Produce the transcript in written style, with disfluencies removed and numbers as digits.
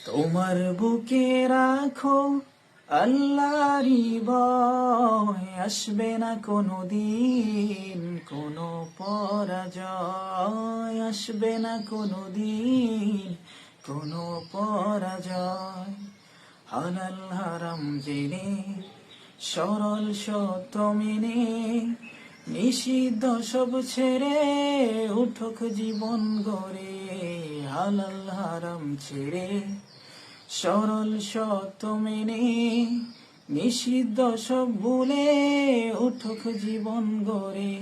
তোমার বুকে রাখো আল্লাহরই ভয়, আসবে না কোনো দিন কোনো পরাজয়, আসবে না কোনো দিন কোনো পরাজয়। হালাল হারাম জেনে সরল সত্য মেনে নিষিদ্ধ সব ছেড়ে উঠুক জীবন গড়ে। হালাল হারাম ছেড়ে সরল সত্য মেনে নিষিদ্ধ সব ভুলে উঠুক জীবন গড়ে।